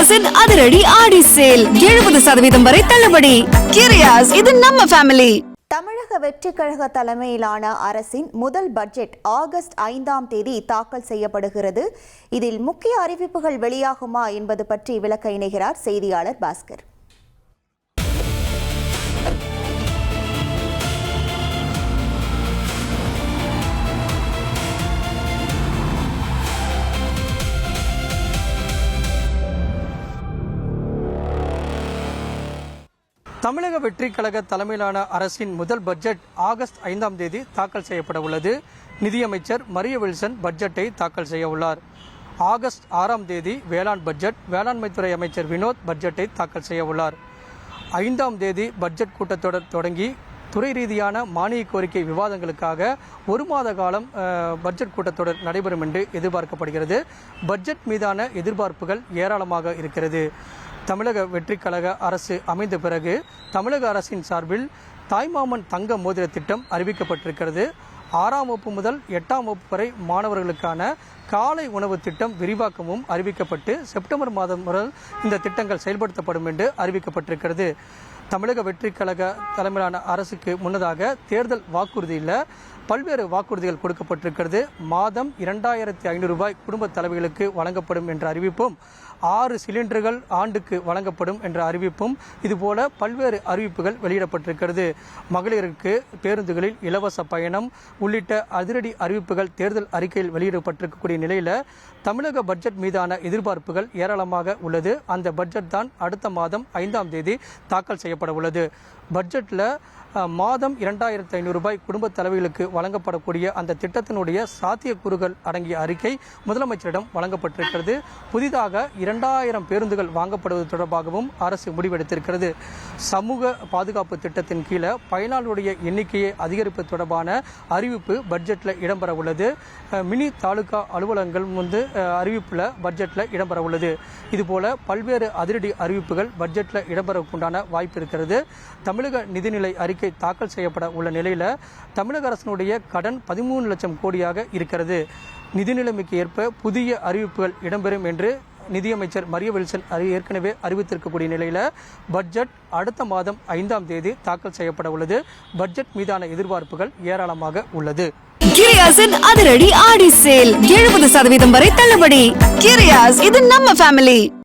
கிரியாஸின் அதிரடி ஆடி சேல் 70% வரை தள்ளுபடி. கிரியாஸ், இது நம்ம ஃபேமிலி. தமிழக வெற்றிக் கழக தலைமையிலான அரசின் முதல் பட்ஜெட் ஆகஸ்ட் 5ஆம் தேதி தாக்கல் செய்யப்படுகிறது. இதில் முக்கிய அறிவிப்புகள் வெளியாகுமா என்பது பற்றி விளக்க இணைகிறார் செய்தியாளர் பாஸ்கர். தமிழக வெற்றிக் கழக தலைமையிலான அரசின் முதல் பட்ஜெட் ஆகஸ்ட் 5ஆம் தேதி தாக்கல் செய்யப்பட உள்ளது. நிதியமைச்சர் மரிய வில்சன் பட்ஜெட்டை தாக்கல் செய்ய உள்ளார். ஆகஸ்ட் 6ஆம் தேதி வேளாண் பட்ஜெட், வேளாண்மைத்துறை அமைச்சர் வினோத் பட்ஜெட்டை தாக்கல் செய்ய உள்ளார். 5ஆம் தேதி பட்ஜெட் கூட்டத்தொடர் தொடங்கி துறை ரீதியான மானிய கோரிக்கை விவாதங்களுக்காக ஒரு மாத காலம் பட்ஜெட் கூட்டத்தொடர் நடைபெறும் என்று எதிர்பார்க்கப்படுகிறது. பட்ஜெட் மீதான எதிர்பார்ப்புகள் ஏராளமாக இருக்கிறது. தமிழக வெற்றிக் கழக அரசு அமைந்த பிறகு தமிழக அரசின் சார்பில் தாய்மாமன் தங்க மோதிர திட்டம் அறிவிக்கப்பட்டிருக்கிறது. 6ஆம் வகுப்பு முதல் 8ஆம் வகுப்பு வரை மாணவர்களுக்கான காலை உணவு திட்டம் விரிவாக்கமும் அறிவிக்கப்பட்டு செப்டம்பர் மாதம் முதல் இந்த திட்டங்கள் செயல்படுத்தப்படும் என்று அறிவிக்கப்பட்டிருக்கிறது. தமிழக வெற்றிக் கழக தலைமையிலான அரசுக்கு முன்னதாக தேர்தல் வாக்குறுதியில் பல்வேறு வாக்குறுதிகள் கொடுக்கப்பட்டிருக்கிறது. மாதம் 2500 ரூபாய் குடும்ப தலைவிகளுக்கு வழங்கப்படும் என்ற அறிவிப்பும், 6 சிலிண்டர்கள் ஆண்டுக்கு வழங்கப்படும் என்ற அறிவிப்பும், இதுபோல பல்வேறு அறிவிப்புகள் வெளியிடப்பட்டிருக்கிறது. மகளிருக்கு பேருந்துகளில் இலவச பயணம் உள்ளிட்ட அதிரடி அறிவிப்புகள் தேர்தல் அறிக்கையில் வெளியிடப்பட்டிருக்கக்கூடிய நிலையில் தமிழக பட்ஜெட் மீதான எதிர்பார்ப்புகள் ஏராளமாக உள்ளது. அந்த பட்ஜெட் தான் அடுத்த மாதம் 5ஆம் தேதி தாக்கல் செய்யப்பட உள்ளது. பட்ஜெட்டில் மாதம் 2500 ரூபாய் குடும்ப தலைவிகளுக்கு வழங்கப்படக்கூடிய அந்த திட்டத்தினுடைய சாத்தியக்கூறுகள் அடங்கிய அறிக்கை முதலமைச்சரிடம் வழங்கப்பட்டிருக்கிறது. புதிதாக 2000 பேருந்துகள் வாங்கப்படுவது தொடர்பாகவும் அரசு முடிவெடுத்திருக்கிறது. சமூக பாதுகாப்பு திட்டத்தின் கீழே பயனாளருடைய எண்ணிக்கையை அதிகரிப்பது தொடர்பான அறிவிப்பு பட்ஜெட்டில் இடம்பெற உள்ளது. மினி தாலுகா அலுவலகங்கள் அறிவிப்பில் பட்ஜெட்டில் இடம்பெற உள்ளது. இதுபோல பல்வேறு அதிரடி அறிவிப்புகள் பட்ஜெட்டில் இடம்பெறவுண்டான வாய்ப்பு இருக்கிறது. தமிழக நிதிநிலை அறிக்கை தாக்கல் செய்யப்பட உள்ள நிலையில் தமிழக அரசினுடைய கடன் 13 லட்சம் கோடியாக இருக்கிறது. நிதி நிலைமைக்கு ஏற்ப புதிய அறிவிப்புகள் இடம்பெறும் என்று நிதியமைச்சர் மரிய வில்சன் ஏற்கனவே அறிவித்திருக்கக்கூடிய நிலையில் பட்ஜெட் அடுத்த மாதம் 5ஆம் தேதி தாக்கல் செய்யப்பட உள்ளது. பட்ஜெட் மீதான எதிர்பார்ப்புகள் ஏராளமாக உள்ளது. கிரியாஸின் அதிரடி ஆடி சேல் 70% வரை தள்ளுபடி. கிரியாஸ், இது நம்ம ஃபேமிலி.